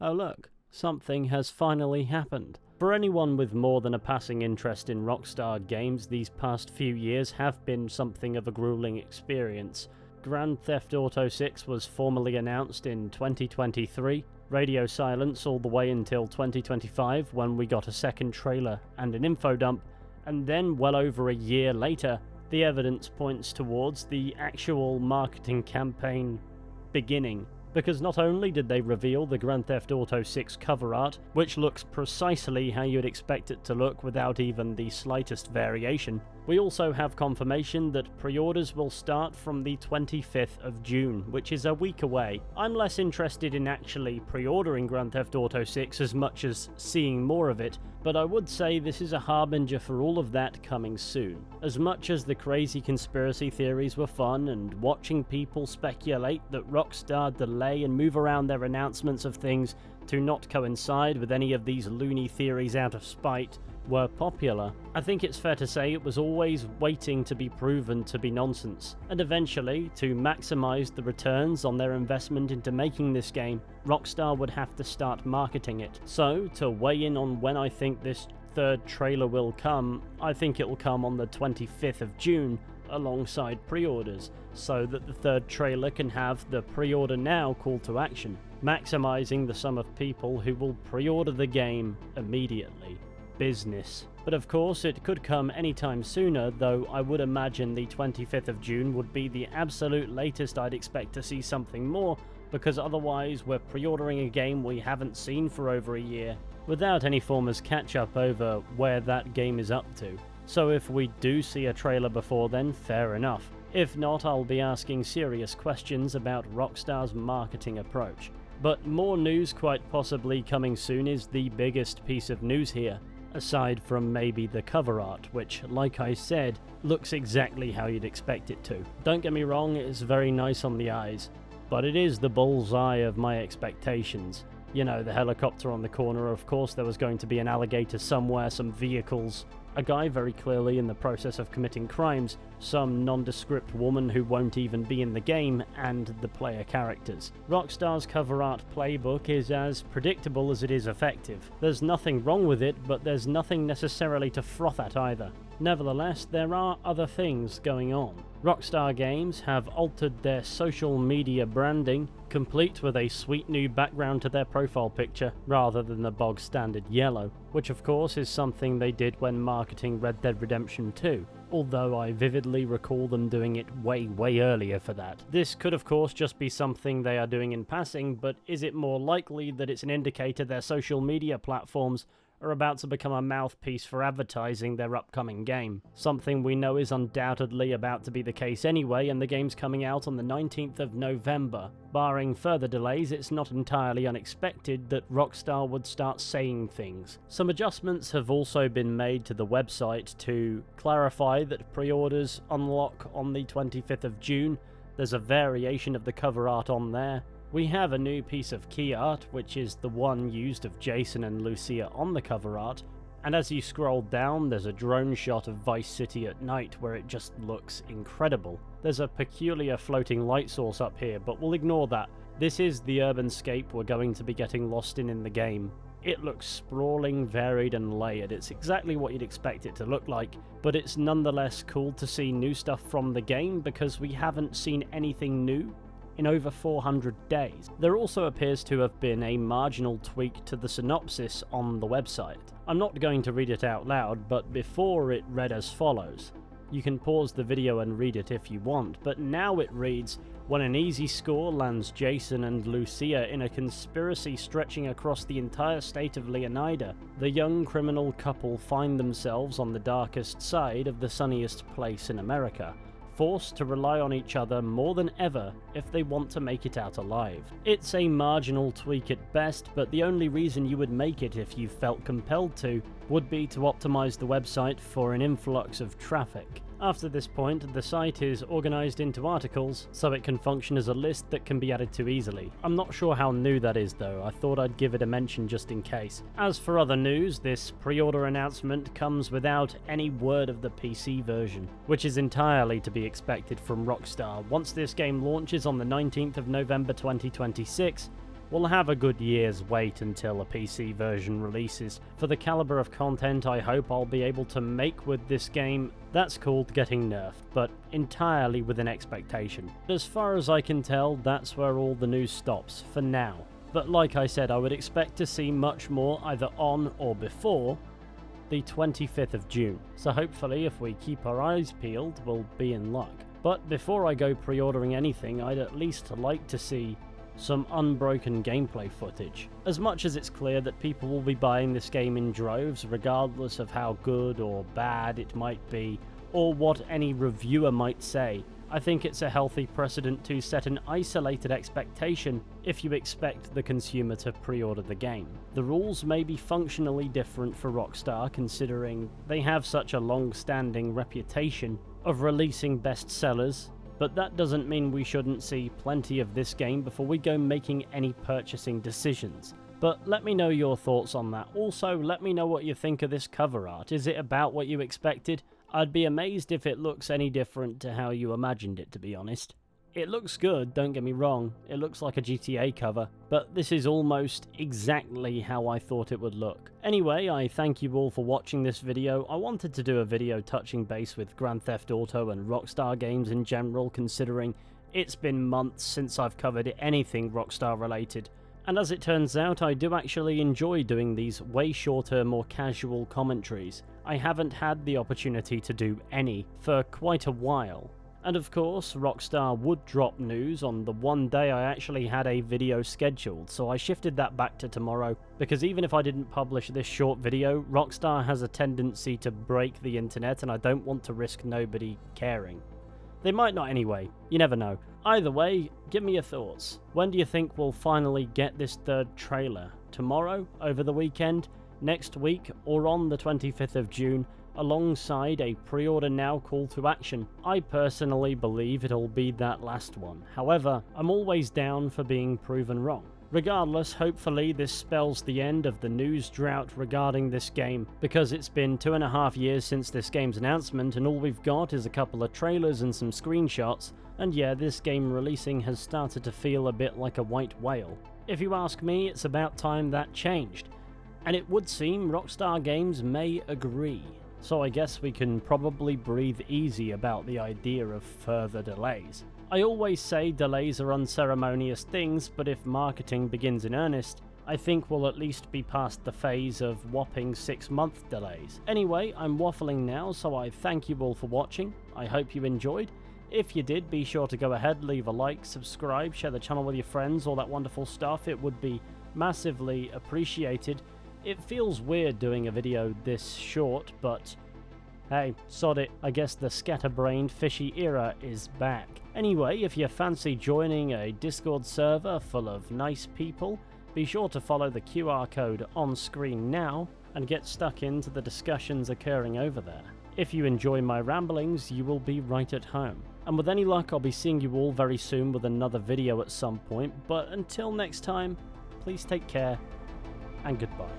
oh look, something has finally happened. For anyone with more than a passing interest in Rockstar games, these past few years have been something of a grueling experience. Grand Theft Auto 6 was formally announced in 2023, radio silence all the way until 2025 when we got a second trailer and an info dump, and then well over a year later, the evidence points towards the actual marketing campaign beginning. Because not only did they reveal the Grand Theft Auto 6 cover art, which looks precisely how you'd expect it to look without even the slightest variation, we also have confirmation that pre-orders will start from the 25th of June, which is a week away. I'm less interested in actually pre-ordering Grand Theft Auto 6 as much as seeing more of it, but I would say this is a harbinger for all of that coming soon. As much as the crazy conspiracy theories were fun, and watching people speculate that Rockstar delay and move around their announcements of things to not coincide with any of these loony theories out of spite, were popular, I think it's fair to say it was always waiting to be proven to be nonsense. And eventually, to maximise the returns on their investment into making this game, Rockstar would have to start marketing it. So, to weigh in on when I think this third trailer will come, I think it will come on the 25th of June, alongside pre-orders, so that the third trailer can have the pre-order now call to action, maximising the sum of people who will pre-order the game immediately. Business. But of course it could come anytime sooner, though I would imagine the 25th of June would be the absolute latest I'd expect to see something more, because otherwise we're pre-ordering a game we haven't seen for over a year, without any form of catch-up over where that game is up to. So if we do see a trailer before then, fair enough. If not, I'll be asking serious questions about Rockstar's marketing approach. But more news quite possibly coming soon is the biggest piece of news here, aside from maybe the cover art, which, like I said, looks exactly how you'd expect it to. Don't get me wrong, it's very nice on the eyes, but it is the bullseye of my expectations. You know, the helicopter on the corner, of course there was going to be an alligator somewhere, some vehicles, a guy very clearly in the process of committing crimes, some nondescript woman who won't even be in the game, and the player characters. Rockstar's cover art playbook is as predictable as it is effective. There's nothing wrong with it, but there's nothing necessarily to froth at either. Nevertheless, there are other things going on. Rockstar Games have altered their social media branding, complete with a sweet new background to their profile picture, rather than the bog standard yellow, which of course is something they did when marketing Red Dead Redemption 2, although I vividly recall them doing it way earlier for that. This could of course just be something they are doing in passing, but is it more likely that it's an indicator their social media platforms are about to become a mouthpiece for advertising their upcoming game? Something we know is undoubtedly about to be the case anyway, and the game's coming out on the 19th of November. Barring further delays, it's not entirely unexpected that Rockstar would start saying things. Some adjustments have also been made to the website to clarify that pre-orders unlock on the 25th of June. There's a variation of the cover art on there. We have a new piece of key art, which is the one used of Jason and Lucia on the cover art, and as you scroll down there's a drone shot of Vice City at night where it just looks incredible. There's a peculiar floating light source up here, but we'll ignore that. This is the urbanscape we're going to be getting lost in the game. It looks sprawling, varied and layered. It's exactly what you'd expect it to look like, but it's nonetheless cool to see new stuff from the game because we haven't seen anything new in over 400 days. There also appears to have been a marginal tweak to the synopsis on the website. I'm not going to read it out loud, but before it read as follows. You can pause the video and read it if you want, but now it reads, when an easy score lands Jason and Lucia in a conspiracy stretching across the entire state of Leonida, the young criminal couple find themselves on the darkest side of the sunniest place in America, forced to rely on each other more than ever if they want to make it out alive. It's a marginal tweak at best, but the only reason you would make it if you felt compelled to would be to optimize the website for an influx of traffic. After this point, the site is organized into articles, so it can function as a list that can be added to easily. I'm not sure how new that is though, I thought I'd give it a mention just in case. As for other news, this pre-order announcement comes without any word of the PC version, which is entirely to be expected from Rockstar. Once this game launches on the 19th of November 2026, we'll have a good year's wait until a PC version releases. For the caliber of content I hope I'll be able to make with this game, that's called getting nerfed, but entirely within expectation. As far as I can tell, that's where all the news stops, for now. But like I said, I would expect to see much more either on or before the 25th of June. So hopefully, if we keep our eyes peeled, we'll be in luck. But before I go pre-ordering anything, I'd at least like to see some unbroken gameplay footage. As much as it's clear that people will be buying this game in droves, regardless of how good or bad it might be, or what any reviewer might say, I think it's a healthy precedent to set an isolated expectation if you expect the consumer to pre-order the game. The rules may be functionally different for Rockstar, considering they have such a long-standing reputation of releasing bestsellers, but that doesn't mean we shouldn't see plenty of this game before we go making any purchasing decisions. But let me know your thoughts on that. Also, let me know what you think of this cover art. Is it about what you expected? I'd be amazed if it looks any different to how you imagined it, to be honest. It looks good, don't get me wrong, it looks like a GTA cover, but this is almost exactly how I thought it would look. Anyway, I thank you all for watching this video. I wanted to do a video touching base with Grand Theft Auto and Rockstar games in general, considering it's been months since I've covered anything Rockstar related. And as it turns out, I do actually enjoy doing these way shorter, more casual commentaries. I haven't had the opportunity to do any for quite a while. And of course, Rockstar would drop news on the one day I actually had a video scheduled, so I shifted that back to tomorrow, because even if I didn't publish this short video, Rockstar has a tendency to break the internet and I don't want to risk nobody caring. They might not anyway, you never know. Either way, give me your thoughts. When do you think we'll finally get this third trailer? Tomorrow? Over the weekend? Next week? Or on the 25th of June? Alongside a pre-order now call to action? I personally believe it'll be that last one. However, I'm always down for being proven wrong. Regardless, hopefully this spells the end of the news drought regarding this game, because it's been 2.5 years since this game's announcement and all we've got is a couple of trailers and some screenshots, and yeah, this game releasing has started to feel a bit like a white whale. If you ask me, it's about time that changed, and it would seem Rockstar Games may agree. So I guess we can probably breathe easy about the idea of further delays. I always say delays are unceremonious things, but if marketing begins in earnest, I think we'll at least be past the phase of whopping 6-month delays. Anyway, I'm waffling now, so I thank you all for watching. I hope you enjoyed. If you did, be sure to go ahead, leave a like, subscribe, share the channel with your friends, all that wonderful stuff. It would be massively appreciated. It feels weird doing a video this short, but hey, sod it, I guess the scatterbrained Fizhy era is back. Anyway, if you fancy joining a Discord server full of nice people, be sure to follow the QR code on screen now and get stuck into the discussions occurring over there. If you enjoy my ramblings, you will be right at home. And with any luck, I'll be seeing you all very soon with another video at some point, but until next time, please take care and goodbye.